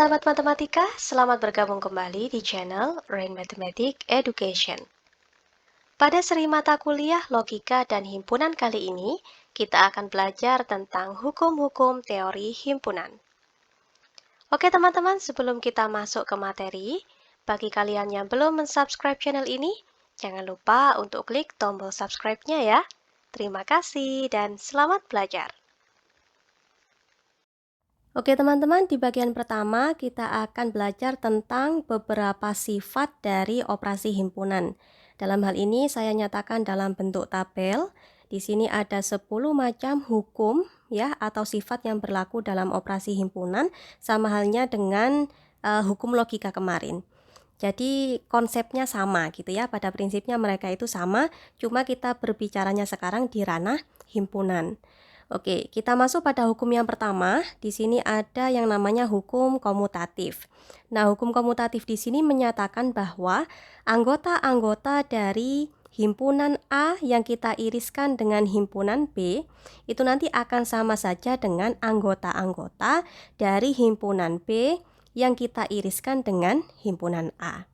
sahabat matematika, selamat bergabung kembali di channel Rain Mathematics Education. Pada seri mata kuliah logika dan himpunan kali ini, kita akan belajar tentang hukum-hukum teori himpunan. Oke teman-teman, sebelum kita masuk ke materi, bagi kalian yang belum mensubscribe channel ini, jangan lupa untuk klik tombol subscribe-nya ya. Terima kasih dan selamat belajar. Oke teman-teman, di bagian pertama kita akan belajar tentang beberapa sifat dari operasi himpunan. Dalam hal ini saya nyatakan dalam bentuk tabel. Di sini ada 10 macam hukum ya atau sifat yang berlaku dalam operasi himpunan, sama halnya dengan hukum logika kemarin. Jadi konsepnya sama gitu ya, pada prinsipnya mereka itu sama, cuma kita berbicaranya sekarang di ranah himpunan. Oke, kita masuk pada hukum yang pertama. Di sini ada yang namanya hukum komutatif. Nah, hukum komutatif di sini menyatakan bahwa anggota-anggota dari himpunan A yang kita iriskan dengan himpunan B itu nanti akan sama saja dengan anggota-anggota dari himpunan B yang kita iriskan dengan himpunan A.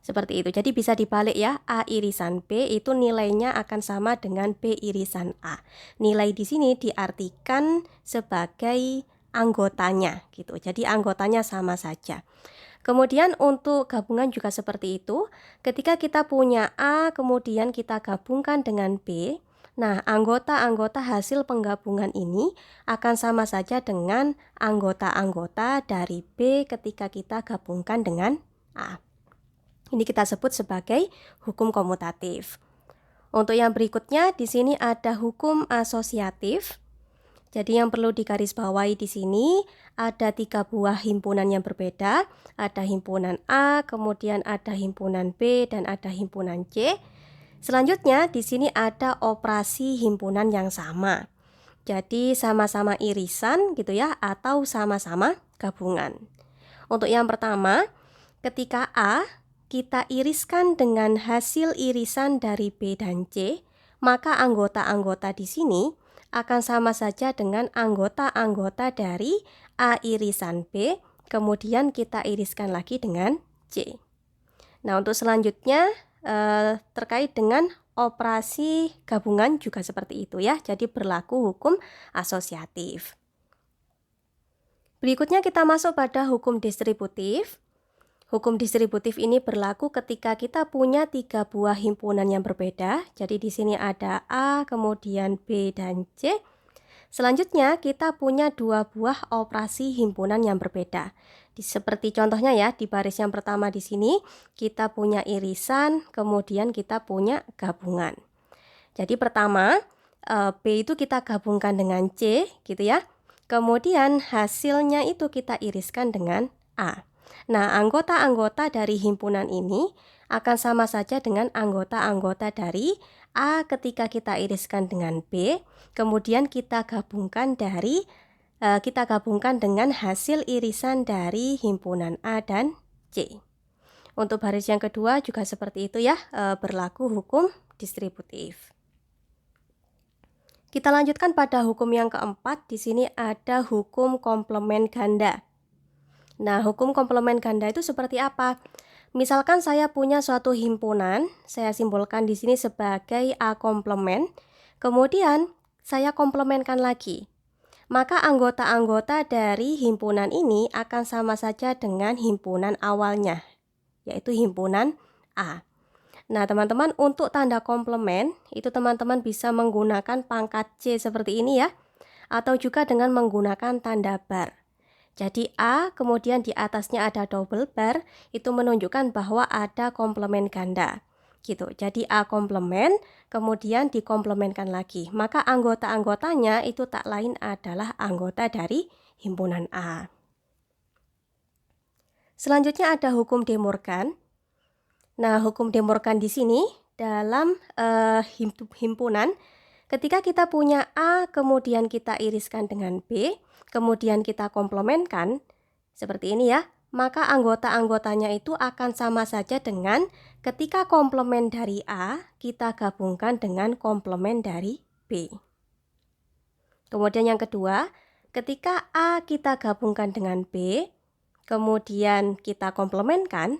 Seperti itu. Jadi bisa dibalik ya, A irisan B itu nilainya akan sama dengan B irisan A. Nilai di sini diartikan sebagai anggotanya gitu. Jadi anggotanya sama saja. Kemudian untuk gabungan juga seperti itu. Ketika kita punya A kemudian kita gabungkan dengan B, nah anggota-anggota hasil penggabungan ini akan sama saja dengan anggota-anggota dari B ketika kita gabungkan dengan A. Ini kita sebut sebagai hukum komutatif. Untuk yang berikutnya di sini ada hukum asosiatif. Jadi yang perlu digarisbawahi di sini ada 3 buah himpunan yang berbeda. Ada himpunan A, kemudian ada himpunan B dan ada himpunan C. Selanjutnya di sini ada operasi himpunan yang sama. Jadi sama-sama irisan gitu ya atau sama-sama gabungan. Untuk yang pertama, ketika A kita iriskan dengan hasil irisan dari B dan C, maka anggota-anggota di sini akan sama saja dengan anggota-anggota dari A irisan B, kemudian kita iriskan lagi dengan C. Nah, untuk selanjutnya terkait dengan operasi gabungan juga seperti itu ya, jadi berlaku hukum asosiatif. Berikutnya kita masuk pada hukum distributif. Hukum distributif ini berlaku ketika kita punya 3 buah himpunan yang berbeda. Jadi di sini ada A, kemudian B dan C. Selanjutnya kita punya 2 buah operasi himpunan yang berbeda. Seperti contohnya ya, di baris yang pertama di sini kita punya irisan, kemudian kita punya gabungan. Jadi pertama B itu kita gabungkan dengan C gitu ya. Kemudian hasilnya itu kita iriskan dengan A. Nah, anggota-anggota dari himpunan ini akan sama saja dengan anggota-anggota dari A ketika kita iriskan dengan B, kemudian kita gabungkan dengan hasil irisan dari himpunan A dan C. Untuk baris yang kedua juga seperti itu ya, berlaku hukum distributif. Kita lanjutkan pada hukum yang keempat. Di sini ada hukum komplement ganda. Nah, hukum komplement ganda itu seperti apa? Misalkan saya punya suatu himpunan, saya simbolkan di sini sebagai A komplement, kemudian saya komplementkan lagi. Maka anggota-anggota dari himpunan ini akan sama saja dengan himpunan awalnya, yaitu himpunan A. Nah, teman-teman, untuk tanda komplement, itu teman-teman bisa menggunakan pangkat C seperti ini ya, atau juga dengan menggunakan tanda bar. Jadi A kemudian di atasnya ada double bar, itu menunjukkan bahwa ada komplement ganda. Gitu. Jadi A komplement kemudian dikomplementkan lagi. Maka anggota-anggotanya itu tak lain adalah anggota dari himpunan A. Selanjutnya ada hukum De Morgan. Nah, hukum De Morgan di sini dalam himpunan, ketika kita punya A kemudian kita iriskan dengan B, kemudian kita komplementkan seperti ini ya, maka anggota-anggotanya itu akan sama saja dengan ketika komplement dari A kita gabungkan dengan komplement dari B. Kemudian yang kedua, ketika A kita gabungkan dengan B, kemudian kita komplemenkan,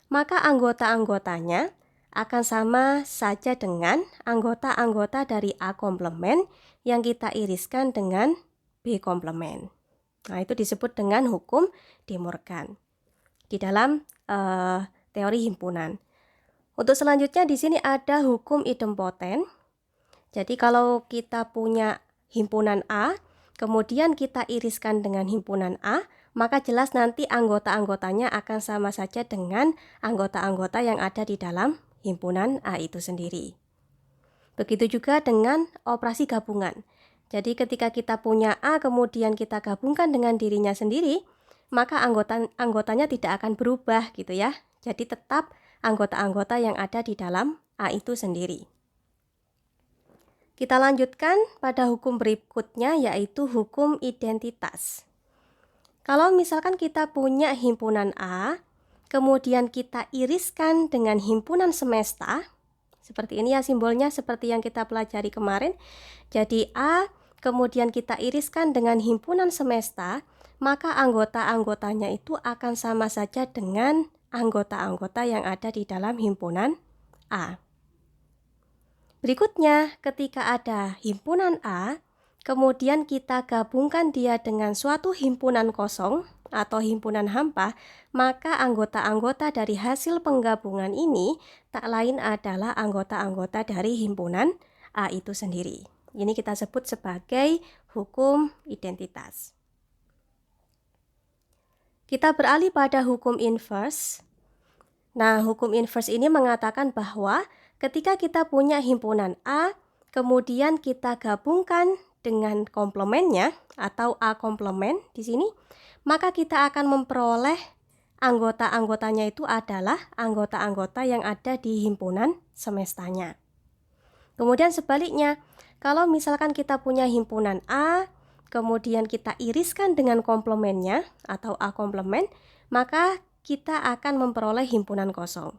maka anggota-anggotanya akan sama saja dengan anggota-anggota dari A komplement yang kita iriskan dengan B komplement. Nah, itu disebut dengan hukum De Morgan di dalam teori himpunan. Untuk selanjutnya di sini ada hukum idempoten. Jadi kalau kita punya himpunan A, kemudian kita iriskan dengan himpunan A, maka jelas nanti anggota-anggotanya akan sama saja dengan anggota-anggota yang ada di dalam himpunan A itu sendiri. Begitu juga dengan operasi gabungan. Jadi ketika kita punya A kemudian kita gabungkan dengan dirinya sendiri, maka anggotanya tidak akan berubah gitu ya. Jadi tetap anggota-anggota yang ada di dalam A itu sendiri. Kita lanjutkan pada hukum berikutnya, yaitu hukum identitas. Kalau misalkan kita punya himpunan A, kemudian kita iriskan dengan himpunan semesta, seperti ini ya simbolnya, seperti yang kita pelajari kemarin. Jadi A, kemudian kita iriskan dengan himpunan semesta, maka anggota-anggotanya itu akan sama saja dengan anggota-anggota yang ada di dalam himpunan A. Berikutnya, ketika ada himpunan A, kemudian kita gabungkan dia dengan suatu himpunan kosong atau himpunan hampa, maka anggota-anggota dari hasil penggabungan ini tak lain adalah anggota-anggota dari himpunan A itu sendiri. Ini kita sebut sebagai hukum identitas. Kita beralih pada hukum inverse. Nah, hukum inverse ini mengatakan bahwa ketika kita punya himpunan A, kemudian kita gabungkan dengan komplemennya atau A komplement di sini, maka kita akan memperoleh anggota-anggotanya itu adalah anggota-anggota yang ada di himpunan semestanya. Kemudian sebaliknya, kalau misalkan kita punya himpunan A, kemudian kita iriskan dengan komplemennya atau A komplement, maka kita akan memperoleh himpunan kosong.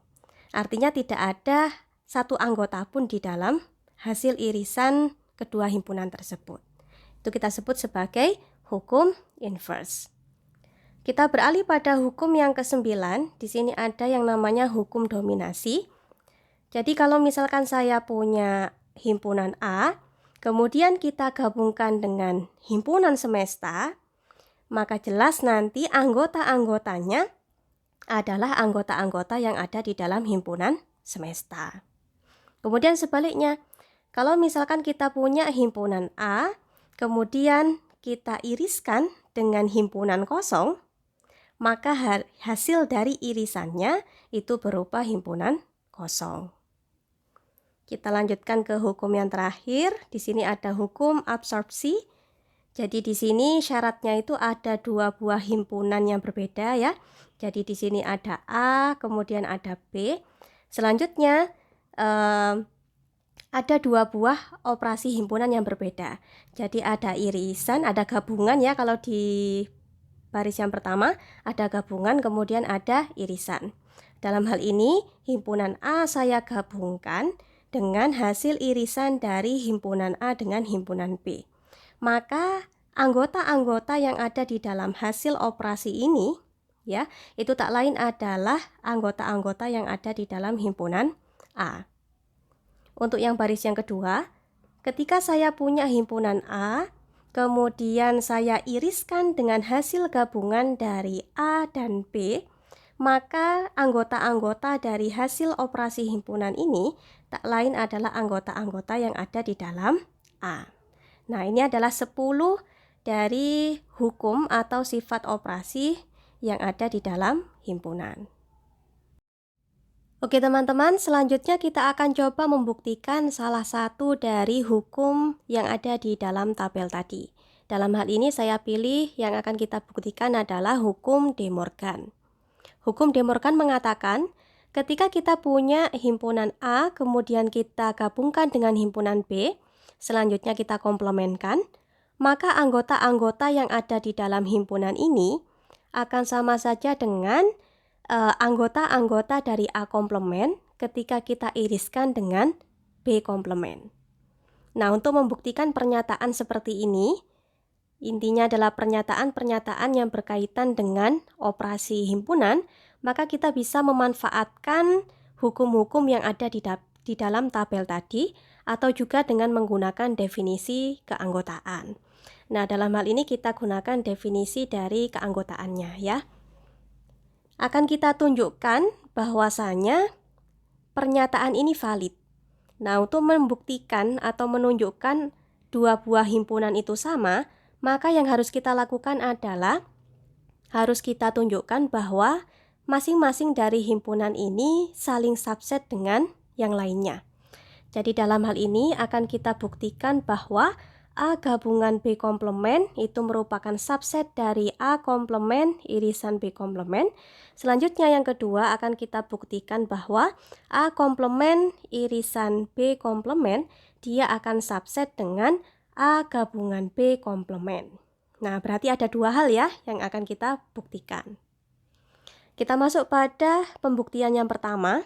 Artinya tidak ada satu anggota pun di dalam hasil irisan kedua himpunan tersebut. Itu kita sebut sebagai hukum inverse. Kita beralih pada hukum yang ke-9. Di sini ada yang namanya hukum dominasi. Jadi kalau misalkan saya punya himpunan A, kemudian kita gabungkan dengan himpunan semesta, maka jelas nanti anggota-anggotanya adalah anggota-anggota yang ada di dalam himpunan semesta. Kemudian sebaliknya, kalau misalkan kita punya himpunan A, kemudian kita iriskan dengan himpunan kosong, maka hasil dari irisannya itu berupa himpunan kosong. Kita lanjutkan ke hukum yang terakhir. Di sini ada hukum absorpsi. Jadi di sini syaratnya itu ada dua buah himpunan yang berbeda ya. Jadi di sini ada A, kemudian ada B. Selanjutnya ada dua buah operasi himpunan yang berbeda. Jadi ada irisan, ada gabungan ya. Kalau di baris yang pertama ada gabungan, kemudian ada irisan. Dalam hal ini himpunan A saya gabungkan dengan hasil irisan dari himpunan A dengan himpunan B. Maka anggota-anggota yang ada di dalam hasil operasi ini ya, itu tak lain adalah anggota-anggota yang ada di dalam himpunan A. Untuk yang baris yang kedua, ketika saya punya himpunan A, kemudian saya iriskan dengan hasil gabungan dari A dan B, maka anggota-anggota dari hasil operasi himpunan ini tak lain adalah anggota-anggota yang ada di dalam A. Nah, ini adalah 10 dari hukum atau sifat operasi yang ada di dalam himpunan. Oke teman-teman, selanjutnya kita akan coba membuktikan salah satu dari hukum yang ada di dalam tabel tadi. Dalam hal ini saya pilih yang akan kita buktikan adalah hukum De Morgan. Hukum De Morgan mengatakan ketika kita punya himpunan A, kemudian kita gabungkan dengan himpunan B, selanjutnya kita komplementkan, maka anggota-anggota yang ada di dalam himpunan ini akan sama saja dengan anggota-anggota dari A komplement ketika kita iriskan dengan B komplement. Nah, untuk membuktikan pernyataan seperti ini, intinya adalah pernyataan-pernyataan yang berkaitan dengan operasi himpunan, maka kita bisa memanfaatkan hukum-hukum yang ada di dalam tabel tadi, atau juga dengan menggunakan definisi keanggotaan. Nah, dalam hal ini kita gunakan definisi dari keanggotaannya ya. Akan kita tunjukkan bahwasanya pernyataan ini valid. Nah, untuk membuktikan atau menunjukkan dua buah himpunan itu sama, maka yang harus kita lakukan adalah harus kita tunjukkan bahwa masing-masing dari himpunan ini saling subset dengan yang lainnya. Jadi dalam hal ini akan kita buktikan bahwa A gabungan B komplement itu merupakan subset dari A komplement irisan B komplement. Selanjutnya yang kedua akan kita buktikan bahwa A komplement irisan B komplement dia akan subset dengan A gabungan B komplement. Nah, berarti ada dua hal ya yang akan kita buktikan. Kita masuk pada pembuktian yang pertama.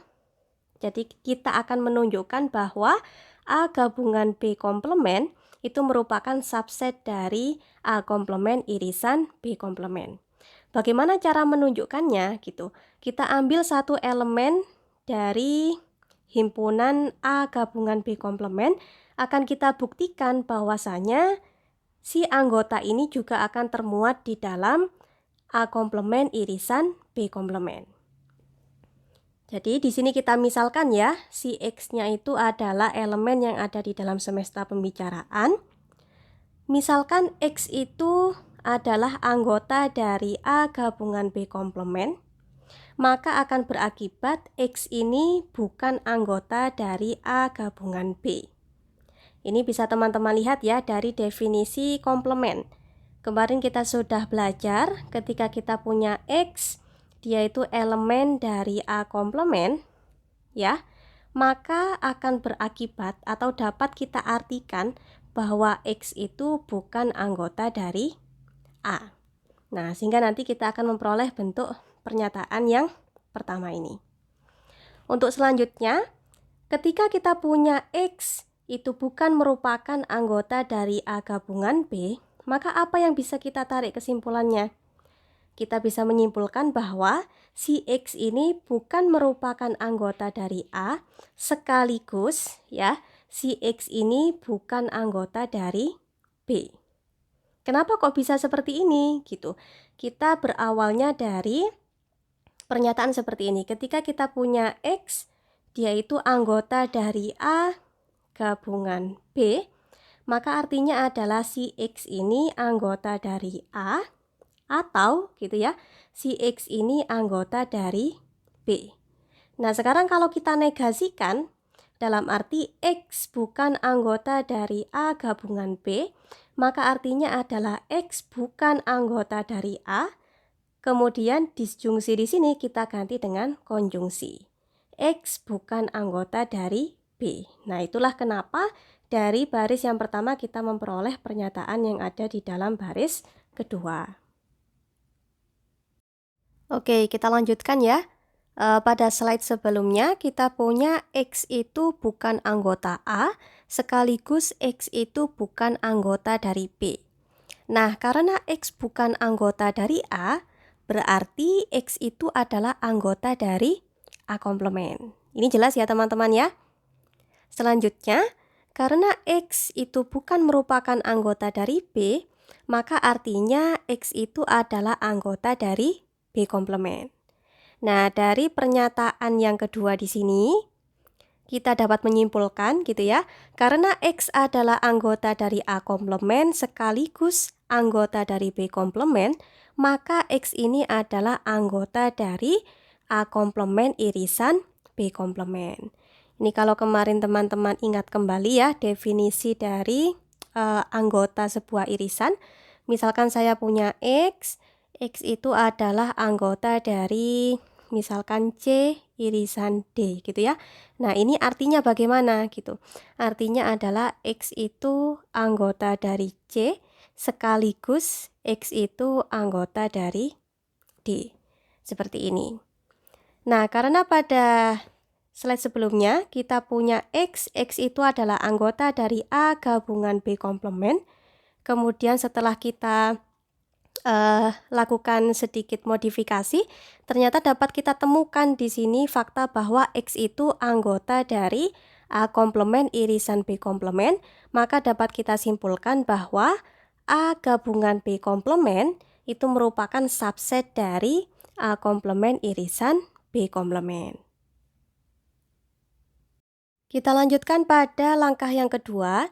Jadi kita akan menunjukkan bahwa A gabungan B komplement itu merupakan subset dari A komplement irisan B komplement. Bagaimana cara menunjukkannya gitu? Kita ambil satu elemen dari himpunan A gabungan B komplement, akan kita buktikan bahwasanya si anggota ini juga akan termuat di dalam A komplement irisan B komplement. Jadi di sini kita misalkan ya, si X-nya itu adalah elemen yang ada di dalam semesta pembicaraan. Misalkan X itu adalah anggota dari A gabungan B komplement, maka akan berakibat X ini bukan anggota dari A gabungan B. Ini bisa teman-teman lihat ya dari definisi komplement. Kemarin kita sudah belajar ketika kita punya X, dia itu elemen dari A komplement, ya, maka akan berakibat atau dapat kita artikan bahwa X itu bukan anggota dari A. Nah, sehingga nanti kita akan memperoleh bentuk pernyataan yang pertama ini. Untuk selanjutnya, ketika kita punya X itu bukan merupakan anggota dari A gabungan B, maka apa yang bisa kita tarik kesimpulannya? Kita bisa menyimpulkan bahwa si X ini bukan merupakan anggota dari A, sekaligus ya, si X ini bukan anggota dari B. Kenapa kok bisa seperti ini gitu? Kita berawalnya dari pernyataan seperti ini. Ketika kita punya X, dia itu anggota dari A gabungan B, maka artinya adalah si X ini anggota dari A, atau gitu ya, si X ini anggota dari B. Nah, sekarang kalau kita negasikan, dalam arti X bukan anggota dari A gabungan B, maka artinya adalah X bukan anggota dari A. Kemudian disjungsi di sini kita ganti dengan konjungsi. X bukan anggota dari B. Nah, itulah kenapa dari baris yang pertama kita memperoleh pernyataan yang ada di dalam baris kedua. Oke, kita lanjutkan ya. Pada slide sebelumnya kita punya X itu bukan anggota A, sekaligus X itu bukan anggota dari B. Nah, karena X bukan anggota dari A, berarti X itu adalah anggota dari A komplement. Ini jelas ya teman-teman ya. Selanjutnya, karena X itu bukan merupakan anggota dari B, maka artinya X itu adalah anggota dari B komplement. Nah, dari pernyataan yang kedua di sini, kita dapat menyimpulkan gitu ya, karena X adalah anggota dari A komplement sekaligus anggota dari B komplement, maka X ini adalah anggota dari A komplement irisan B komplement. Ini kalau kemarin teman-teman ingat kembali ya definisi dari anggota sebuah irisan. Misalkan saya punya X itu adalah anggota dari misalkan C irisan D gitu ya. Nah, ini artinya bagaimana gitu? Artinya adalah X itu anggota dari C sekaligus X itu anggota dari D. Seperti ini. Nah, karena pada slide sebelumnya kita punya X itu adalah anggota dari A gabungan B komplement. Kemudian setelah kita lakukan sedikit modifikasi, ternyata dapat kita temukan di sini fakta bahwa X itu anggota dari A komplement irisan B komplement, maka dapat kita simpulkan bahwa A gabungan B komplement itu merupakan subset dari A komplement irisan B komplement. Kita lanjutkan pada langkah yang kedua.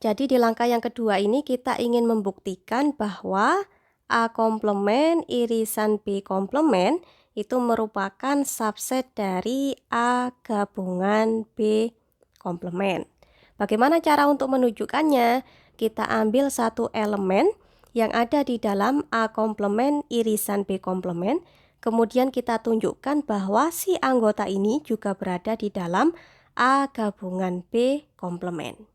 Jadi di langkah yang kedua ini kita ingin membuktikan bahwa A komplement irisan B komplement itu merupakan subset dari A gabungan B komplement. Bagaimana cara untuk menunjukkannya? Kita ambil satu elemen yang ada di dalam A komplement irisan B komplement, kemudian kita tunjukkan bahwa si anggota ini juga berada di dalam A gabungan B komplement.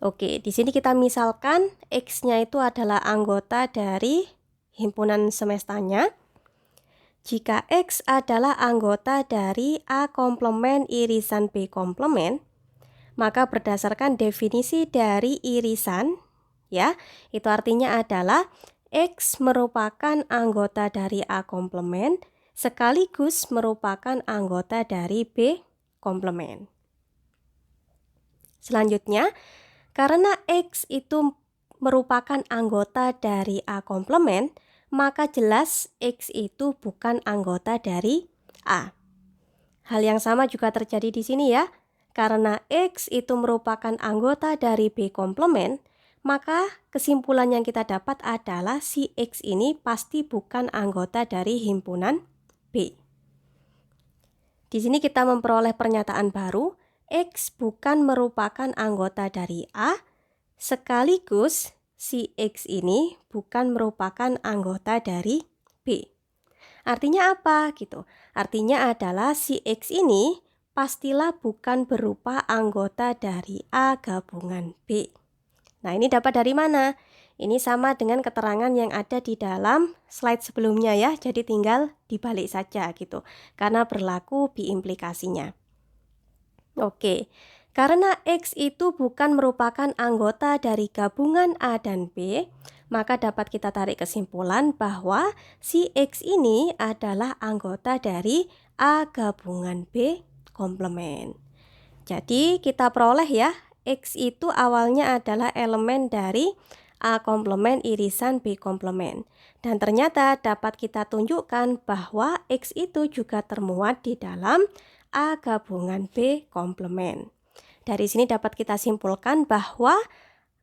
Oke, di sini kita misalkan X-nya itu adalah anggota dari himpunan semestanya. Jika X adalah anggota dari A komplement irisan B komplement, maka berdasarkan definisi dari irisan, ya, itu artinya adalah X merupakan anggota dari A komplement sekaligus merupakan anggota dari B komplement. Selanjutnya, karena X itu merupakan anggota dari A komplement, maka jelas X itu bukan anggota dari A. Hal yang sama juga terjadi di sini ya. Karena X itu merupakan anggota dari B komplement, maka kesimpulan yang kita dapat adalah si X ini pasti bukan anggota dari himpunan B. Di sini kita memperoleh pernyataan baru, X bukan merupakan anggota dari A, sekaligus si X ini bukan merupakan anggota dari B. Artinya apa gitu? Artinya adalah si X ini pastilah bukan berupa anggota dari A gabungan B. Nah, ini dapat dari mana? Ini sama dengan keterangan yang ada di dalam slide sebelumnya ya, jadi tinggal dibalik saja gitu, karena berlaku biimplikasinya. Oke, karena X itu bukan merupakan anggota dari gabungan A dan B, maka dapat kita tarik kesimpulan bahwa si X ini adalah anggota dari A gabungan B komplement. Jadi kita peroleh ya, X itu awalnya adalah elemen dari A komplement irisan B komplement. Dan ternyata dapat kita tunjukkan bahwa X itu juga termuat di dalam A gabungan B komplement. Dari sini dapat kita simpulkan bahwa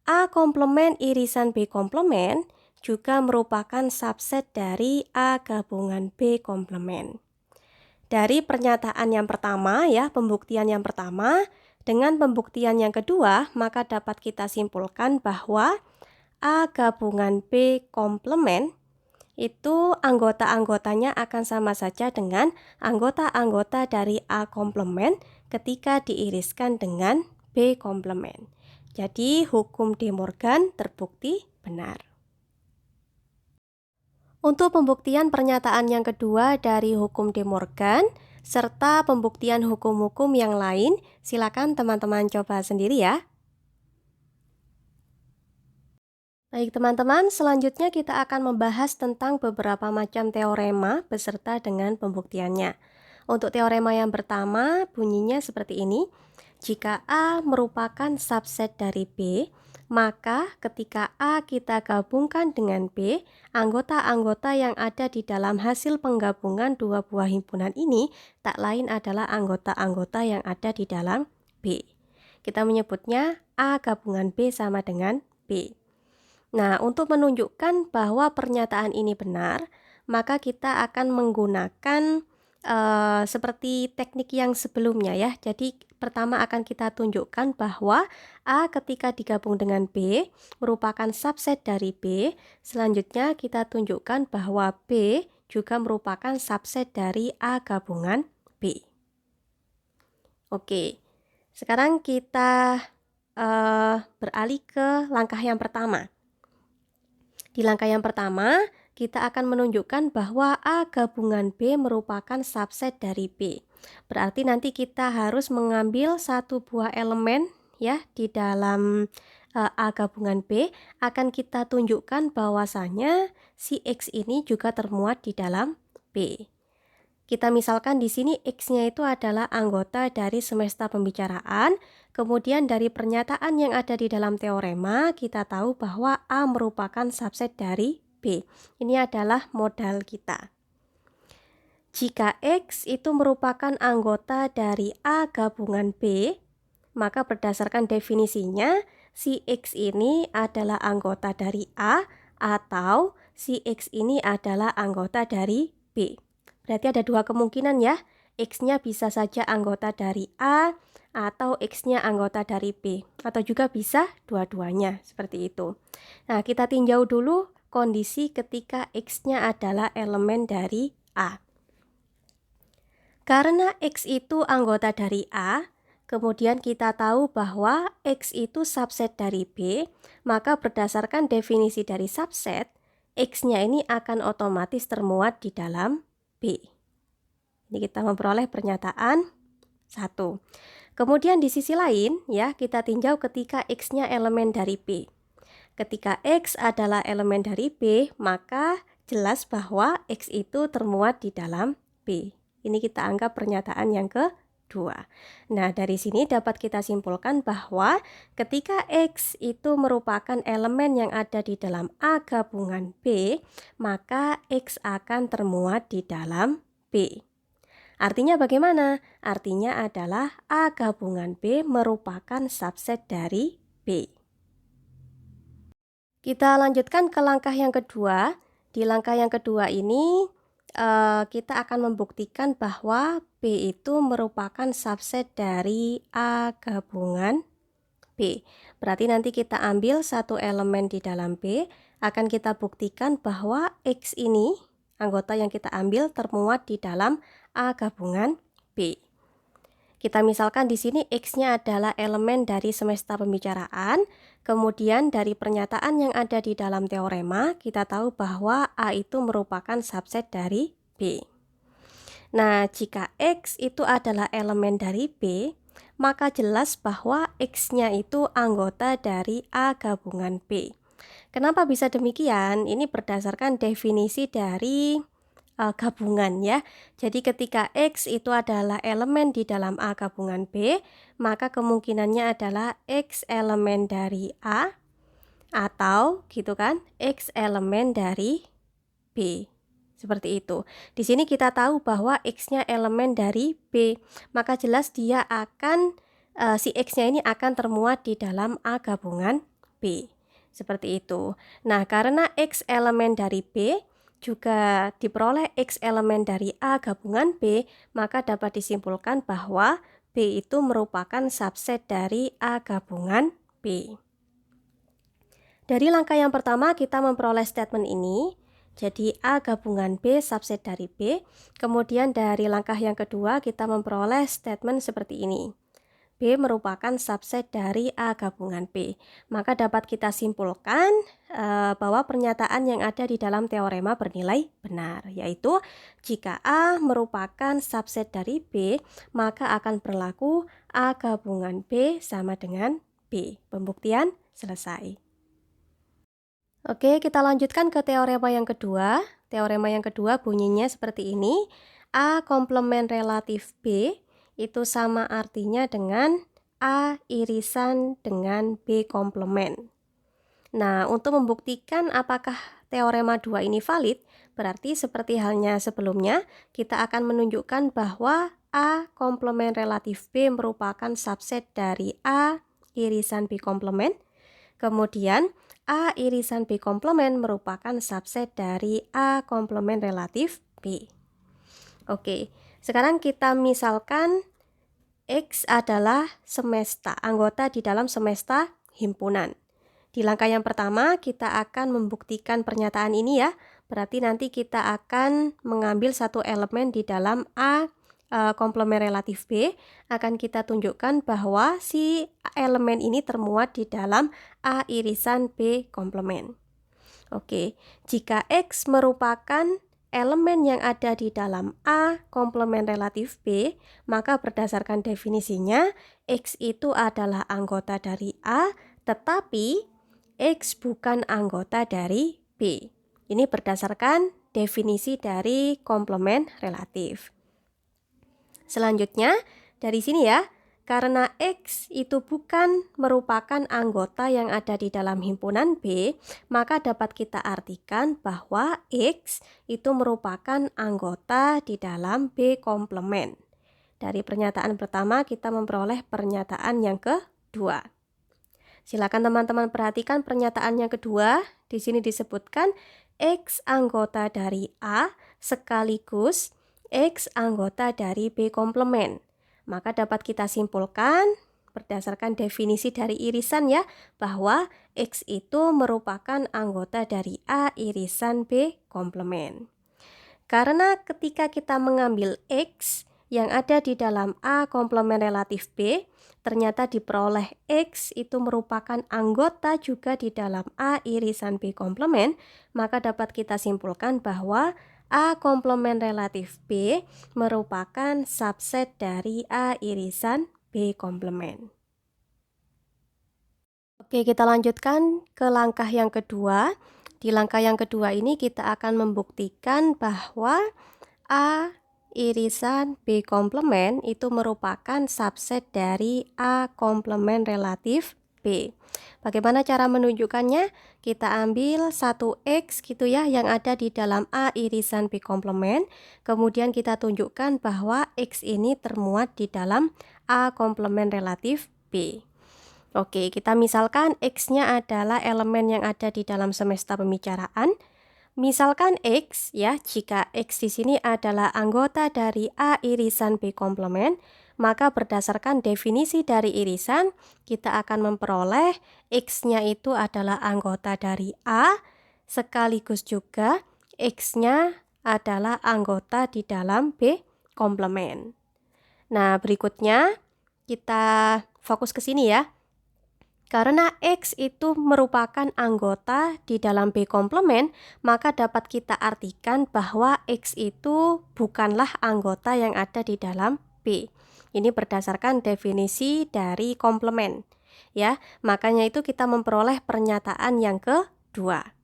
A komplement irisan B komplement juga merupakan subset dari A gabungan B komplement. Dari pernyataan yang pertama ya, pembuktian yang pertama, dengan pembuktian yang kedua, maka dapat kita simpulkan bahwa A gabungan B komplement itu anggota-anggotanya akan sama saja dengan anggota-anggota dari A komplement ketika diiriskan dengan B komplement. Jadi hukum De Morgan terbukti benar. Untuk pembuktian pernyataan yang kedua dari hukum De Morgan, serta pembuktian hukum-hukum yang lain, silakan teman-teman coba sendiri ya. Baik teman-teman, selanjutnya kita akan membahas tentang beberapa macam teorema beserta dengan pembuktiannya. Untuk teorema yang pertama, bunyinya seperti ini. Jika A merupakan subset dari B, maka ketika A kita gabungkan dengan B, anggota-anggota yang ada di dalam hasil penggabungan dua buah himpunan ini tak lain adalah anggota-anggota yang ada di dalam B. Kita menyebutnya A gabungan B sama dengan B. Nah, untuk menunjukkan bahwa pernyataan ini benar, maka kita akan menggunakan seperti teknik yang sebelumnya ya. Jadi pertama akan kita tunjukkan bahwa A ketika digabung dengan B merupakan subset dari B. Selanjutnya kita tunjukkan bahwa B juga merupakan subset dari A gabungan B. Oke, sekarang kita beralih ke langkah yang pertama. Di langkah yang pertama, kita akan menunjukkan bahwa A gabungan B merupakan subset dari B. Berarti nanti kita harus mengambil satu buah elemen ya di dalam A gabungan B, akan kita tunjukkan bahwasanya si X ini juga termuat di dalam B. Kita misalkan di sini X-nya itu adalah anggota dari semesta pembicaraan, kemudian dari pernyataan yang ada di dalam teorema, kita tahu bahwa A merupakan subset dari B. Ini adalah modal kita. Jika X itu merupakan anggota dari A gabungan B, maka berdasarkan definisinya, si X ini adalah anggota dari A atau si X ini adalah anggota dari B. Berarti ada dua kemungkinan ya, X-nya bisa saja anggota dari A atau X-nya anggota dari B, atau juga bisa dua-duanya, seperti itu. Nah, kita tinjau dulu kondisi ketika X-nya adalah elemen dari A. Karena X itu anggota dari A, kemudian kita tahu bahwa X itu subset dari B, maka berdasarkan definisi dari subset, X-nya ini akan otomatis termuat di dalam B. Ini kita memperoleh pernyataan 1. Kemudian di sisi lain ya, kita tinjau ketika X-nya elemen dari B. Ketika X adalah elemen dari B, maka jelas bahwa X itu termuat di dalam B. Ini kita anggap pernyataan yang kedua. Nah, dari sini dapat kita simpulkan bahwa ketika X itu merupakan elemen yang ada di dalam A gabungan B, maka X akan termuat di dalam B. Artinya bagaimana? Artinya adalah A gabungan B merupakan subset dari B. Kita lanjutkan ke langkah yang kedua. Di langkah yang kedua ini kita akan membuktikan bahwa B itu merupakan subset dari A gabungan B. Berarti nanti kita ambil satu elemen di dalam B, akan kita buktikan bahwa X ini, anggota yang kita ambil, termuat di dalam A gabungan B. Kita misalkan di sini X-nya adalah elemen dari semesta pembicaraan, kemudian dari pernyataan yang ada di dalam teorema, kita tahu bahwa A itu merupakan subset dari B. Nah, jika X itu adalah elemen dari B, maka jelas bahwa X-nya itu anggota dari A gabungan B. Kenapa bisa demikian? Ini berdasarkan definisi dari gabungan ya. Jadi ketika X itu adalah elemen di dalam A gabungan B, maka kemungkinannya adalah X elemen dari A atau gitu kan, X elemen dari B. Seperti itu. Di sini kita tahu bahwa X-nya elemen dari B, maka jelas dia akan si X-nya ini akan termuat di dalam A gabungan B. Seperti itu. Nah, karena X elemen dari B juga diperoleh X elemen dari A gabungan B, maka dapat disimpulkan bahwa B itu merupakan subset dari A gabungan B. Dari langkah yang pertama kita memperoleh statement ini. Jadi A gabungan B subset dari B. Kemudian dari langkah yang kedua kita memperoleh statement seperti ini. B merupakan subset dari A gabungan B. Maka dapat kita simpulkan bahwa pernyataan yang ada di dalam teorema bernilai benar, yaitu jika A merupakan subset dari B, maka akan berlaku A gabungan B sama dengan B. Pembuktian selesai. Oke, kita lanjutkan ke teorema yang kedua. Teorema yang kedua bunyinya seperti ini. A komplement relatif B itu sama artinya dengan A irisan dengan B komplement. Nah, untuk membuktikan apakah teorema 2 ini valid, berarti seperti halnya sebelumnya, kita akan menunjukkan bahwa A komplement relatif B merupakan subset dari A irisan B komplement. Kemudian, A irisan B komplement merupakan subset dari A komplement relatif B. Oke, sekarang kita misalkan X adalah semesta, anggota di dalam semesta himpunan. Di langkah yang pertama kita akan membuktikan pernyataan ini ya. Berarti nanti kita akan mengambil satu elemen di dalam A komplement relatif B, akan kita tunjukkan bahwa si elemen ini termuat di dalam A irisan B komplement. Oke, jika X merupakan elemen yang ada di dalam A komplement relatif B, maka berdasarkan definisinya X itu adalah anggota dari A tetapi X bukan anggota dari B. Ini berdasarkan definisi dari komplement relatif. Selanjutnya, dari sini ya, karena X itu bukan merupakan anggota yang ada di dalam himpunan B, maka dapat kita artikan bahwa X itu merupakan anggota di dalam B komplement. Dari pernyataan pertama kita memperoleh pernyataan yang kedua. Silakan teman-teman perhatikan pernyataan yang kedua. Di sini disebutkan X anggota dari A sekaligus X anggota dari B komplement. Maka dapat kita simpulkan berdasarkan definisi dari irisan ya, bahwa X itu merupakan anggota dari A irisan B komplement. Karena ketika kita mengambil X yang ada di dalam A komplement relatif B, ternyata diperoleh X itu merupakan anggota juga di dalam A irisan B komplement, maka dapat kita simpulkan bahwa A komplement relatif B merupakan subset dari A irisan B komplement. Oke, kita lanjutkan ke langkah yang kedua. Di langkah yang kedua ini kita akan membuktikan bahwa A irisan B komplement itu merupakan subset dari A komplement relatif B. Bagaimana cara menunjukkannya? Kita ambil 1X gitu ya yang ada di dalam A irisan B komplement. Kemudian kita tunjukkan bahwa X ini termuat di dalam A komplement relatif B. Oke, kita misalkan X-nya adalah elemen yang ada di dalam semesta pembicaraan. Misalkan X ya, jika X di sini adalah anggota dari A irisan B komplement, maka berdasarkan definisi dari irisan, kita akan memperoleh X-nya itu adalah anggota dari A, sekaligus juga X-nya adalah anggota di dalam B komplement. Nah, berikutnya kita fokus ke sini ya. Karena X itu merupakan anggota di dalam B komplement, maka dapat kita artikan bahwa X itu bukanlah anggota yang ada di dalam B. Ini berdasarkan definisi dari komplement. Ya, makanya itu kita memperoleh pernyataan yang kedua.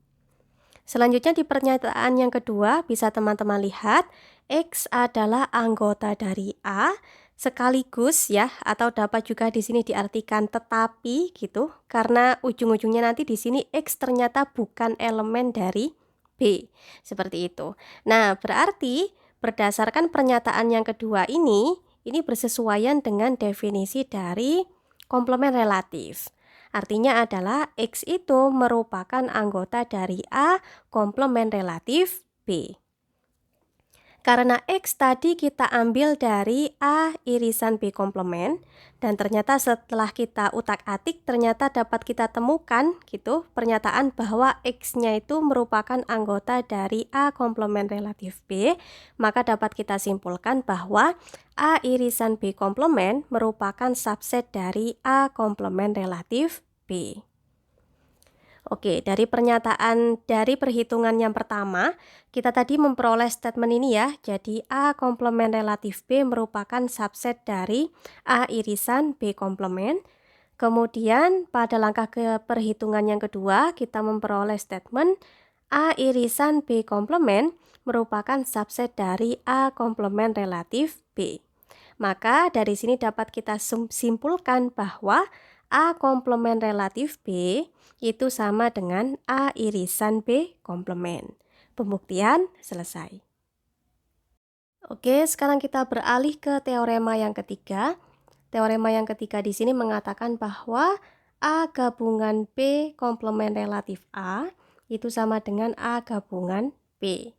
Selanjutnya di pernyataan yang kedua bisa teman-teman lihat X adalah anggota dari A sekaligus ya, atau dapat juga di sini diartikan tetapi gitu, karena ujung-ujungnya nanti di sini X ternyata bukan elemen dari B. Seperti itu. Nah, berarti berdasarkan pernyataan yang kedua ini bersesuaian dengan definisi dari komplement relatif. Artinya adalah X itu merupakan anggota dari A komplement relatif B. Karena X tadi kita ambil dari A irisan B komplement, dan ternyata setelah kita utak-atik ternyata dapat kita temukan gitu pernyataan bahwa X-nya itu merupakan anggota dari A komplement relatif B, maka dapat kita simpulkan bahwa A irisan B komplement merupakan subset dari A komplement relatif B. Oke, dari pernyataan dari perhitungan yang pertama, kita tadi memperoleh statement ini ya. Jadi A komplement relatif B merupakan subset dari A irisan B komplement. Kemudian pada langkah ke perhitungan yang kedua, kita memperoleh statement A irisan B komplement merupakan subset dari A komplement relatif B. Maka dari sini dapat kita simpulkan bahwa A komplement relatif B itu sama dengan A irisan B komplement. Pembuktian selesai. Oke, sekarang kita beralih ke teorema yang ketiga. Teorema yang ketiga di sini mengatakan bahwa A gabungan B komplement relatif A itu sama dengan A gabungan B.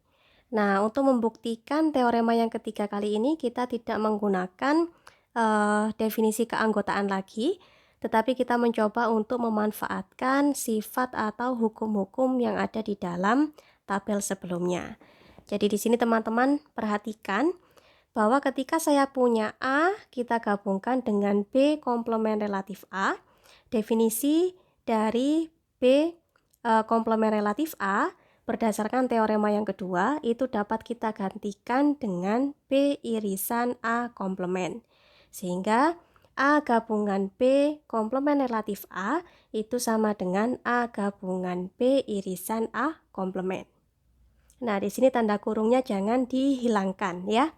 Nah, untuk membuktikan teorema yang ketiga kali ini kita tidak menggunakan definisi keanggotaan lagi, tetapi kita mencoba untuk memanfaatkan sifat atau hukum-hukum yang ada di dalam tabel sebelumnya. Jadi di sini teman-teman perhatikan bahwa ketika saya punya A, kita gabungkan dengan B komplement relatif A. Definisi dari B komplement relatif A berdasarkan teorema yang kedua itu dapat kita gantikan dengan B irisan A komplement. Sehingga A gabungan B komplement relatif A itu sama dengan A gabungan B irisan A komplement. Nah, di sini tanda kurungnya jangan dihilangkan ya.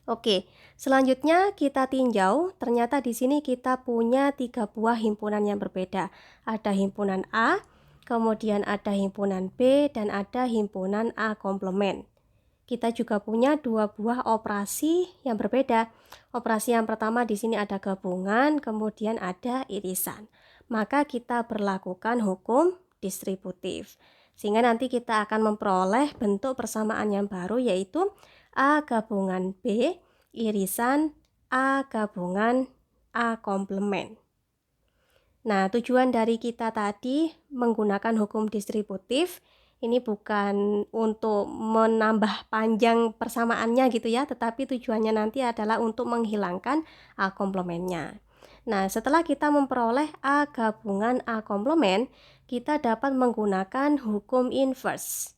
Oke, selanjutnya kita tinjau. Ternyata di sini kita punya 3 buah himpunan yang berbeda. Ada himpunan A, kemudian ada himpunan B, dan ada himpunan A komplement. Kita juga punya 2 buah operasi yang berbeda. Operasi yang pertama di sini ada gabungan, kemudian ada irisan. Maka kita berlakukan hukum distributif. Sehingga nanti kita akan memperoleh bentuk persamaan yang baru, yaitu A gabungan B irisan A gabungan A komplement. Nah, tujuan dari kita tadi menggunakan hukum distributif ini bukan untuk menambah panjang persamaannya gitu ya, tetapi tujuannya nanti adalah untuk menghilangkan A komplementnya. Nah, setelah kita memperoleh A gabungan A komplement, kita dapat menggunakan hukum inverse.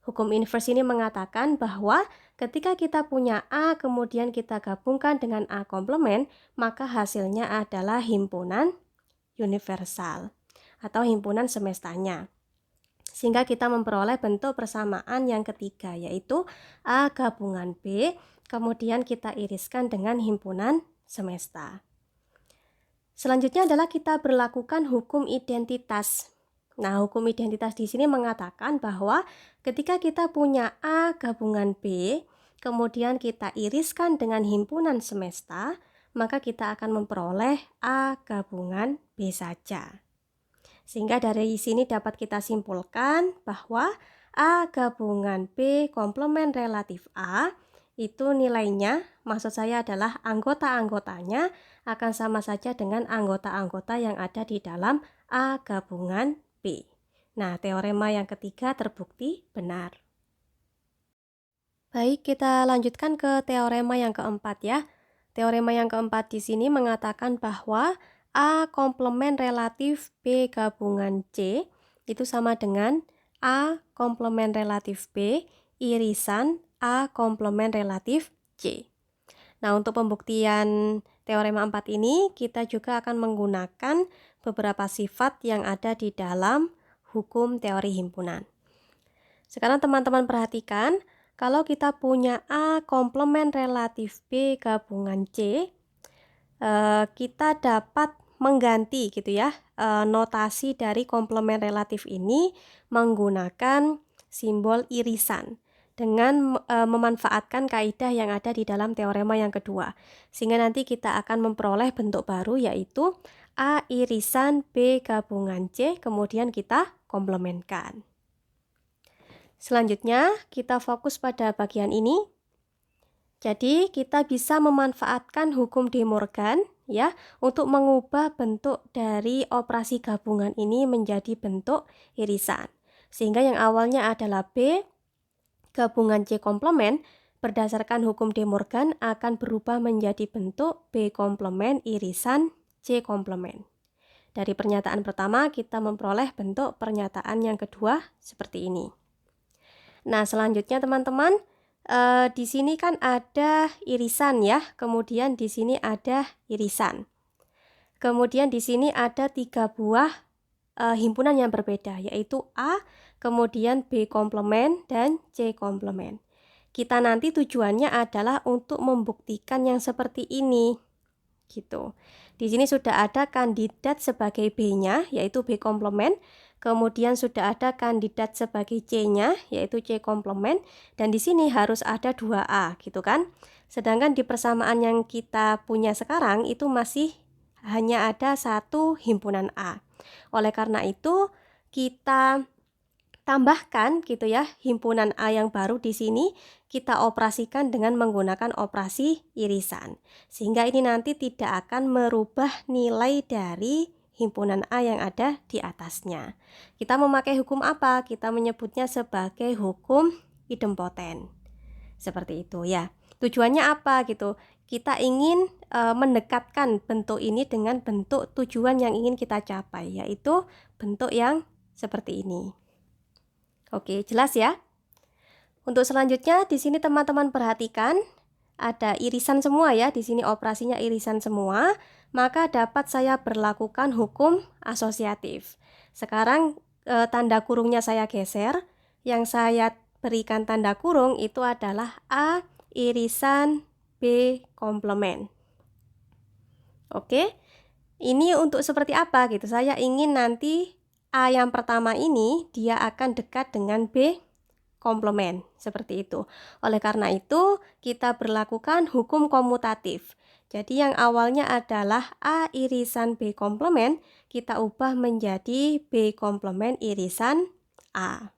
Hukum inverse ini mengatakan bahwa ketika kita punya A kemudian kita gabungkan dengan A komplement, maka hasilnya adalah himpunan universal atau himpunan semestanya. Sehingga kita memperoleh bentuk persamaan yang ketiga, yaitu A gabungan B, kemudian kita iriskan dengan himpunan semesta. Selanjutnya adalah kita berlakukan hukum identitas. Nah, hukum identitas di sini mengatakan bahwa ketika kita punya A gabungan B, kemudian kita iriskan dengan himpunan semesta, maka kita akan memperoleh A gabungan B saja. Sehingga dari sini dapat kita simpulkan bahwa A gabungan B komplement relatif A itu nilainya, maksud saya adalah anggota-anggotanya akan sama saja dengan anggota-anggota yang ada di dalam A gabungan B. Nah, teorema yang ketiga terbukti benar. Baik, kita lanjutkan ke teorema yang keempat ya. Teorema yang keempat di sini mengatakan bahwa A komplement relatif B gabungan C itu sama dengan A komplement relatif B irisan A komplement relatif C. Nah, untuk pembuktian teorema 4 ini kita juga akan menggunakan beberapa sifat yang ada di dalam hukum teori himpunan. Sekarang teman-teman perhatikan, kalau kita punya A komplement relatif B gabungan C, kita dapat mengganti gitu ya notasi dari komplement relatif ini menggunakan simbol irisan dengan memanfaatkan kaidah yang ada di dalam teorema yang kedua, sehingga nanti kita akan memperoleh bentuk baru, yaitu A irisan B gabungan C, kemudian kita komplementkan. Selanjutnya kita fokus pada bagian ini. Jadi kita bisa memanfaatkan hukum De Morgan ya untuk mengubah bentuk dari operasi gabungan ini menjadi bentuk irisan. Sehingga yang awalnya adalah B gabungan C komplement berdasarkan hukum De Morgan akan berubah menjadi bentuk B komplement irisan C komplement. Dari pernyataan pertama kita memperoleh bentuk pernyataan yang kedua seperti ini. Nah, selanjutnya teman-teman, di sini kan ada irisan ya, kemudian di sini ada irisan. Kemudian di sini ada 3 buah himpunan yang berbeda, yaitu A, kemudian B komplement, dan C komplement. Kita nanti tujuannya adalah untuk membuktikan yang seperti ini, gitu. Di sini sudah ada kandidat sebagai B-nya, yaitu B komplement. Kemudian sudah ada kandidat sebagai C-nya, yaitu C komplement. Dan di sini harus ada 2A, gitu kan. Sedangkan di persamaan yang kita punya sekarang itu masih hanya ada 1 himpunan A. Oleh karena itu, kita tambahkan gitu ya himpunan A yang baru di sini kita operasikan dengan menggunakan operasi irisan. Sehingga ini nanti tidak akan merubah nilai dari himpunan A yang ada di atasnya. Kita memakai hukum apa? Kita menyebutnya sebagai hukum idempoten. Seperti itu ya. Tujuannya apa gitu? Kita ingin mendekatkan bentuk ini dengan bentuk tujuan yang ingin kita capai, yaitu bentuk yang seperti ini. Oke, jelas ya? Untuk selanjutnya di sini teman-teman perhatikan ada irisan semua ya, di sini operasinya irisan semua, maka dapat saya berlakukan hukum asosiatif. Sekarang tanda kurungnya saya geser, yang saya berikan tanda kurung itu adalah A irisan B komplement. Oke, ini untuk seperti apa gitu, saya ingin nanti A yang pertama ini dia akan dekat dengan B komplement, seperti itu. Oleh karena itu, kita berlakukan hukum komutatif. Jadi yang awalnya adalah A irisan B komplement, kita ubah menjadi B komplement irisan A.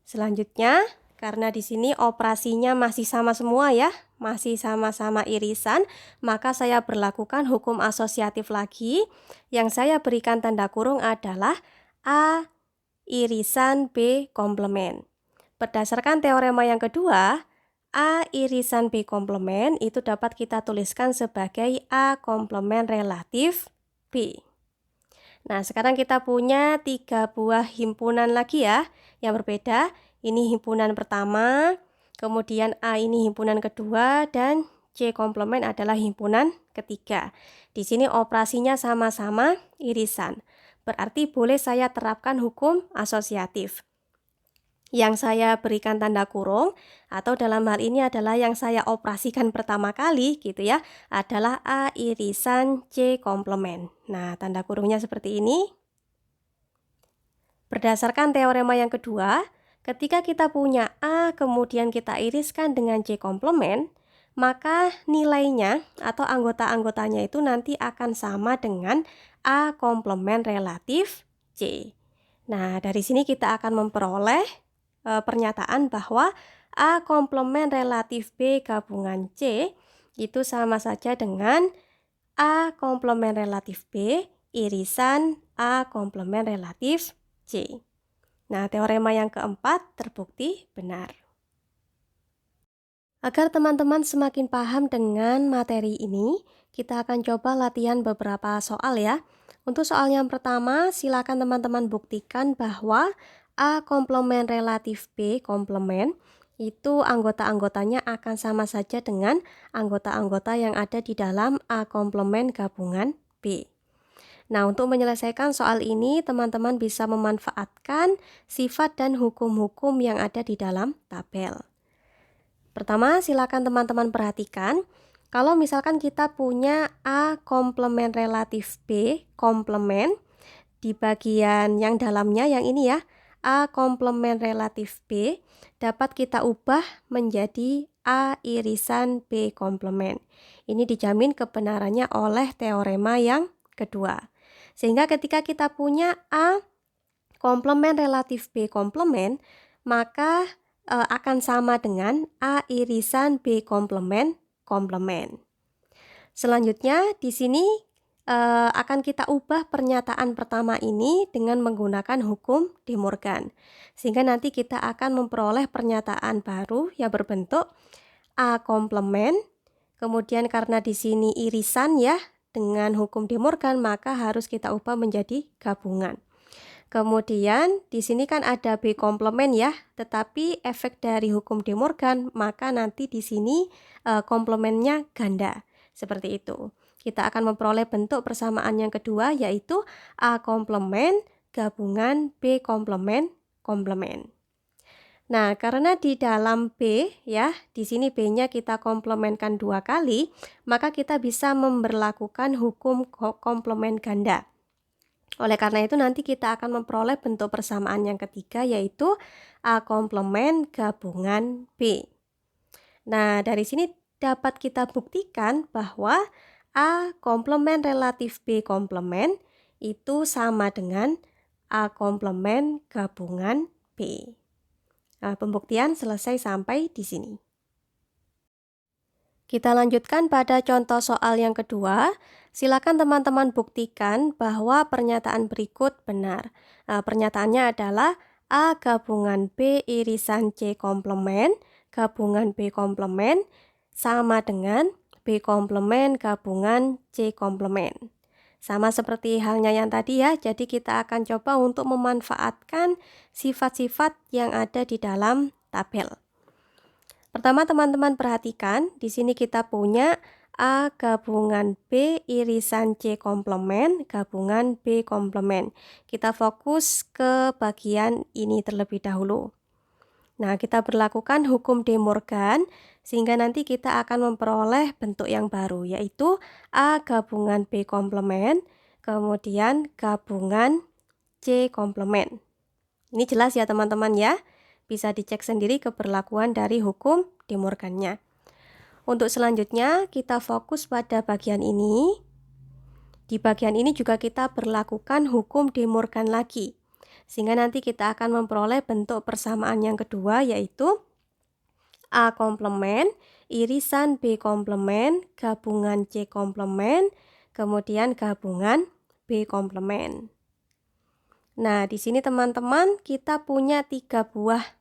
Selanjutnya, karena di sini operasinya masih sama semua ya, masih sama-sama irisan, maka saya berlakukan hukum asosiatif lagi. Yang saya berikan tanda kurung adalah A irisan B komplement. Berdasarkan teorema yang kedua, A irisan B komplement itu dapat kita tuliskan sebagai A komplement relatif B. Nah, sekarang kita punya 3 buah himpunan lagi ya, yang berbeda. Ini himpunan pertama, kemudian A ini himpunan kedua, dan C komplement adalah himpunan ketiga. Di sini operasinya sama-sama irisan. Berarti boleh saya terapkan hukum asosiatif. Yang saya berikan tanda kurung atau dalam hal ini adalah yang saya operasikan pertama kali gitu ya, adalah A irisan C komplement. Nah, tanda kurungnya seperti ini. Berdasarkan teorema yang kedua, ketika kita punya A kemudian kita iriskan dengan C komplement, maka nilainya atau anggota-anggotanya itu nanti akan sama dengan A komplement relatif C. Nah, dari sini kita akan memperoleh pernyataan bahwa A komplement relatif B gabungan C itu sama saja dengan A komplement relatif B irisan A komplement relatif C. Nah, teorema yang keempat terbukti benar. Agar teman-teman semakin paham dengan materi ini, kita akan coba latihan beberapa soal ya. Untuk soal yang pertama, silakan teman-teman buktikan bahwa A komplement relatif B komplement itu anggota-anggotanya akan sama saja dengan anggota-anggota yang ada di dalam A komplement gabungan B. Nah, untuk menyelesaikan soal ini, teman-teman bisa memanfaatkan sifat dan hukum-hukum yang ada di dalam tabel. Pertama, silakan teman-teman perhatikan, kalau misalkan kita punya A komplement relatif B komplement, di bagian yang dalamnya yang ini ya, A komplement relatif B dapat kita ubah menjadi A irisan B komplement. Ini dijamin kebenarannya oleh teorema yang kedua. Sehingga ketika kita punya A komplement relatif B komplement, maka akan sama dengan A irisan B komplement komplement. Selanjutnya di sini akan kita ubah pernyataan pertama ini dengan menggunakan hukum De Morgan. Sehingga nanti kita akan memperoleh pernyataan baru yang berbentuk A komplement, kemudian karena di sini irisan ya dengan hukum De Morgan, maka harus kita ubah menjadi gabungan. Kemudian di sini kan ada B komplement ya, tetapi efek dari hukum De Morgan, maka nanti di sini komplementnya ganda. Seperti itu. Kita akan memperoleh bentuk persamaan yang kedua yaitu A komplement gabungan B komplement komplement. Nah, karena di dalam B ya, di sini B-nya kita komplementkan 2 kali, maka kita bisa memberlakukan hukum komplement ganda. Oleh karena itu nanti kita akan memperoleh bentuk persamaan yang ketiga yaitu A komplement gabungan B. Nah, dari sini dapat kita buktikan bahwa A komplement relatif B komplement itu sama dengan A komplement gabungan B. Nah, pembuktian selesai sampai di sini. Kita lanjutkan pada contoh soal yang kedua. Silakan teman-teman buktikan bahwa pernyataan berikut benar. Pernyataannya adalah A gabungan B irisan C komplement gabungan B komplement sama dengan B komplement gabungan C komplement. Sama seperti halnya yang tadi ya, jadi kita akan coba untuk memanfaatkan sifat-sifat yang ada di dalam tabel. Pertama teman-teman perhatikan, di sini kita punya A gabungan B irisan C komplement gabungan B komplement. Kita fokus ke bagian ini terlebih dahulu. Nah, kita berlakukan hukum De Morgan sehingga nanti kita akan memperoleh bentuk yang baru, yaitu A gabungan B komplement, kemudian gabungan C komplement. Ini jelas ya teman-teman ya. Bisa dicek sendiri keberlakuan dari hukum De Morgan-nya. Untuk selanjutnya, kita fokus pada bagian ini. Di bagian ini juga kita berlakukan hukum De Morgan lagi. Sehingga nanti kita akan memperoleh bentuk persamaan yang kedua, yaitu A komplement, irisan B komplement, gabungan C komplement, kemudian gabungan B komplement. Nah, di sini teman-teman kita punya 3 buah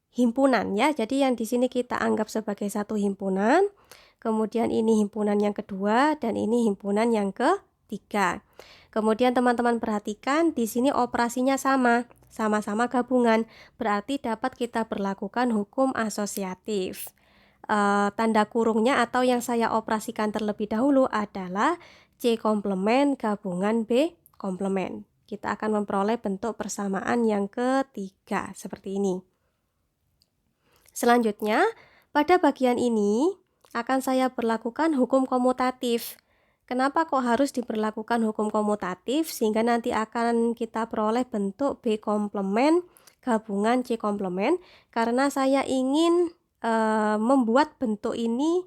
himpunan ya. Jadi yang di sini kita anggap sebagai satu himpunan. Kemudian ini himpunan yang kedua dan ini himpunan yang ketiga. Kemudian teman-teman perhatikan di sini operasinya sama-sama gabungan. Berarti dapat kita berlakukan hukum asosiatif. Tanda kurungnya atau yang saya operasikan terlebih dahulu adalah C komplement gabungan B komplement. Kita akan memperoleh bentuk persamaan yang ketiga seperti ini. Selanjutnya, pada bagian ini akan saya berlakukan hukum komutatif. Kenapa kok harus diberlakukan hukum komutatif? Sehingga nanti akan kita peroleh bentuk B komplement gabungan C komplement. Karena saya ingin membuat bentuk ini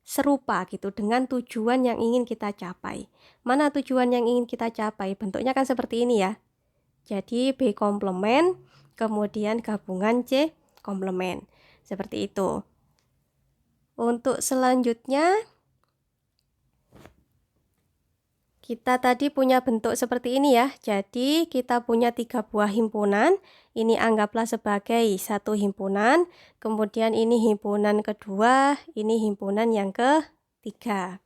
serupa gitu dengan tujuan yang ingin kita capai. Mana tujuan yang ingin kita capai? Bentuknya kan seperti ini ya. Jadi B komplement kemudian gabungan C komplement. Seperti itu. Untuk selanjutnya, kita tadi punya bentuk seperti ini ya. Jadi kita punya 3 buah himpunan. Ini anggaplah sebagai satu himpunan. Kemudian ini himpunan kedua, ini himpunan yang ketiga.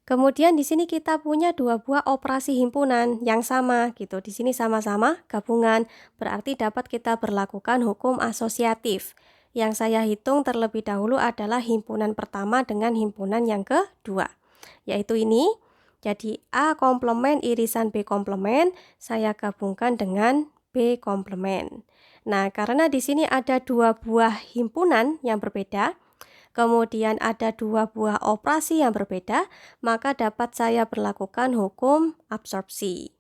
Kemudian di sini kita punya 2 buah operasi himpunan yang sama gitu. Di sini sama-sama gabungan, berarti dapat kita berlakukan hukum asosiatif. Yang saya hitung terlebih dahulu adalah himpunan pertama dengan himpunan yang kedua, yaitu ini. Jadi A komplement irisan B komplement saya gabungkan dengan B komplement. Nah, karena di sini ada 2 buah himpunan yang berbeda, kemudian ada 2 buah operasi yang berbeda, maka dapat saya berlakukan hukum absorpsi.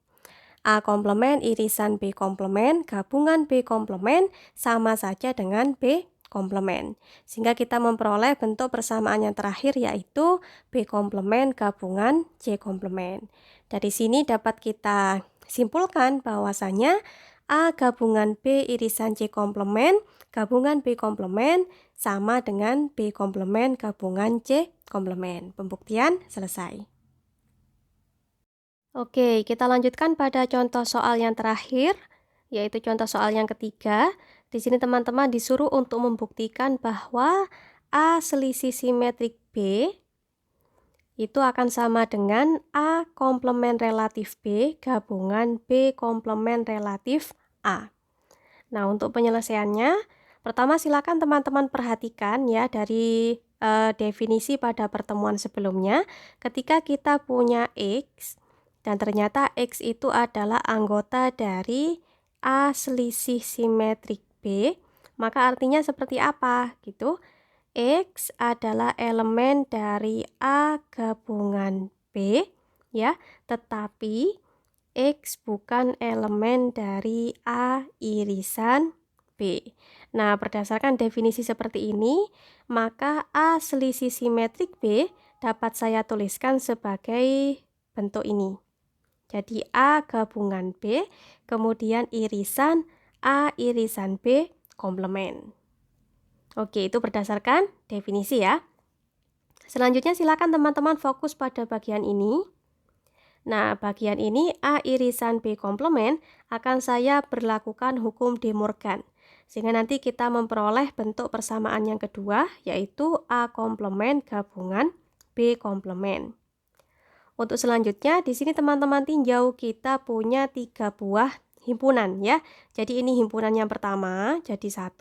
A komplement irisan B komplement gabungan B komplement sama saja dengan B komplement. Sehingga kita memperoleh bentuk persamaan yang terakhir yaitu B komplement gabungan C komplement. Dari sini dapat kita simpulkan bahwasanya A gabungan B irisan C komplement gabungan B komplement sama dengan B komplement gabungan C komplement. Pembuktian selesai. Oke, kita lanjutkan pada contoh soal yang terakhir, yaitu contoh soal yang ketiga. Di sini teman-teman disuruh untuk membuktikan bahwa A selisih simetrik B itu akan sama dengan A komplement relatif B gabungan B komplement relatif A. Nah, untuk penyelesaiannya, pertama silakan teman-teman perhatikan ya dari definisi pada pertemuan sebelumnya. Ketika kita punya X dan ternyata X itu adalah anggota dari A selisih simetrik B, maka artinya seperti apa gitu? X adalah elemen dari A gabungan B ya, tetapi X bukan elemen dari A irisan B. Nah, berdasarkan definisi seperti ini, maka A selisih simetrik B dapat saya tuliskan sebagai bentuk ini. Jadi A gabungan B, kemudian irisan A irisan B komplement. Oke, itu berdasarkan definisi ya. Selanjutnya silakan teman-teman fokus pada bagian ini. Nah, bagian ini A irisan B komplement akan saya berlakukan hukum De Morgan. Sehingga nanti kita memperoleh bentuk persamaan yang kedua, yaitu A komplement gabungan B komplement. Untuk selanjutnya, di sini teman-teman tinjau kita punya 3 buah himpunan ya. Jadi ini himpunan yang pertama, jadi 1.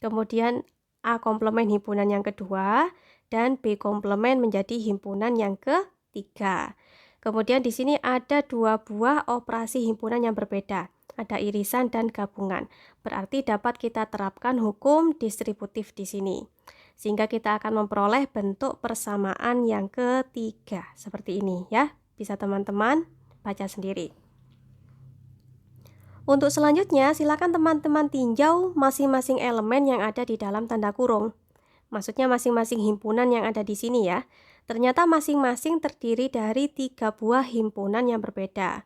kemudian A komplement himpunan yang kedua, dan B komplement menjadi himpunan yang ketiga. Kemudian di sini ada dua buah operasi himpunan yang berbeda. Ada irisan dan gabungan. Berarti dapat kita terapkan hukum distributif di sini. Sehingga kita akan memperoleh bentuk persamaan yang ketiga. Seperti ini ya. Bisa teman-teman baca sendiri. Untuk selanjutnya, silakan teman-teman tinjau masing-masing elemen yang ada di dalam tanda kurung. Maksudnya masing-masing himpunan yang ada di sini ya. Ternyata masing-masing terdiri dari 3 buah himpunan yang berbeda.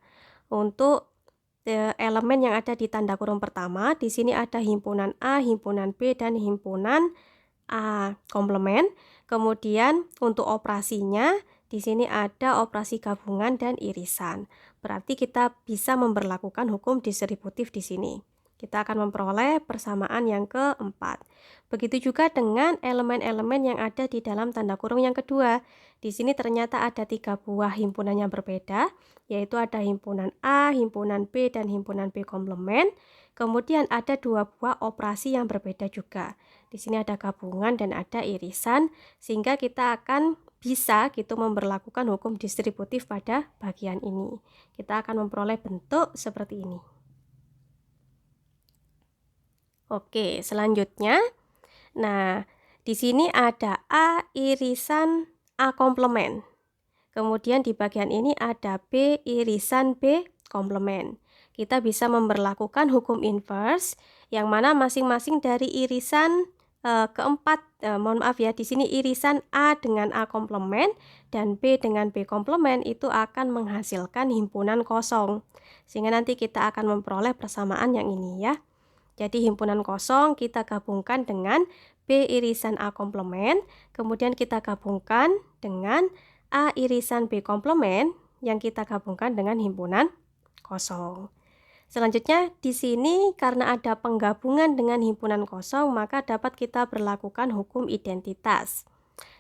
Untuk elemen yang ada di tanda kurung pertama, di sini ada himpunan A, himpunan B, dan himpunan A komplement. Kemudian untuk operasinya, di sini ada operasi gabungan dan irisan. Berarti kita bisa memberlakukan hukum distributif di sini. Kita akan memperoleh persamaan yang keempat. Begitu juga dengan elemen-elemen yang ada di dalam tanda kurung yang kedua. Di sini ternyata ada 3 buah himpunan yang berbeda, yaitu ada himpunan A, himpunan B, dan himpunan B komplement. Kemudian ada 2 buah operasi yang berbeda juga. Di sini ada gabungan dan ada irisan, sehingga kita akan bisa gitu memberlakukan hukum distributif pada bagian ini. Kita akan memperoleh bentuk seperti ini. Oke, selanjutnya. Nah, di sini ada A irisan A komplement. Kemudian di bagian ini ada B irisan B komplement. Kita bisa memberlakukan hukum inverse yang mana masing-masing dari irisan keempat, mohon maaf ya, di sini irisan A dengan A komplement dan B dengan B komplement itu akan menghasilkan himpunan kosong. Sehingga nanti kita akan memperoleh persamaan yang ini ya. Jadi himpunan kosong kita gabungkan dengan B irisan A komplement, kemudian kita gabungkan dengan A irisan B komplement yang kita gabungkan dengan himpunan kosong. Selanjutnya di sini karena ada penggabungan dengan himpunan kosong, maka dapat kita berlakukan hukum identitas.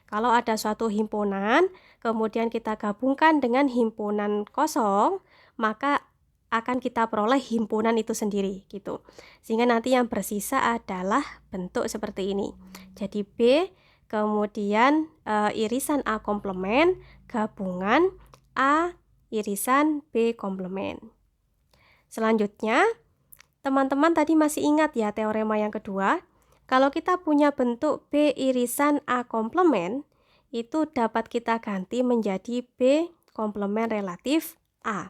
Kalau ada suatu himpunan, kemudian kita gabungkan dengan himpunan kosong, maka akan kita peroleh himpunan itu sendiri gitu. Sehingga nanti yang bersisa adalah bentuk seperti ini. Jadi B, kemudian irisan A komplement, gabungan A irisan B komplement. Selanjutnya, teman-teman tadi masih ingat ya teorema yang kedua? Kalau kita punya bentuk B irisan A komplement, itu dapat kita ganti menjadi B komplement relatif A.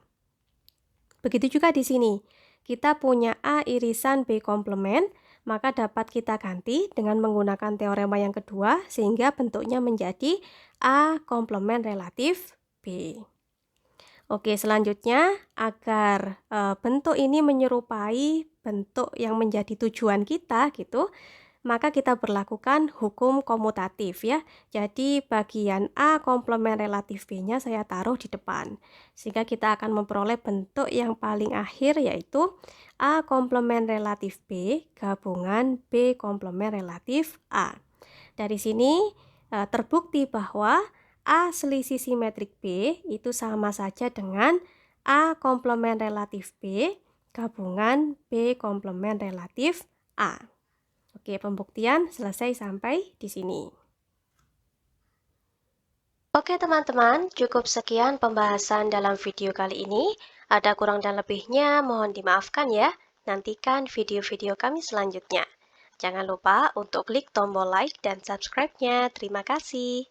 Begitu juga di sini. Kita punya A irisan B komplement, maka dapat kita ganti dengan menggunakan teorema yang kedua, sehingga bentuknya menjadi A komplement relatif B. Oke, selanjutnya agar bentuk ini menyerupai bentuk yang menjadi tujuan kita gitu, maka kita berlakukan hukum komutatif ya. Jadi bagian A komplement relatif B-nya saya taruh di depan. Sehingga kita akan memperoleh bentuk yang paling akhir yaitu A komplement relatif B gabungan B komplement relatif A. Dari sini terbukti bahwa A selisih simetrik B itu sama saja dengan A komplement relatif B gabungan B komplement relatif A. Oke, pembuktian selesai sampai di sini. Oke teman-teman, cukup sekian pembahasan dalam video kali ini. Ada kurang dan lebihnya mohon dimaafkan ya. Nantikan video-video kami selanjutnya. Jangan lupa untuk klik tombol like dan subscribe-nya. Terima kasih.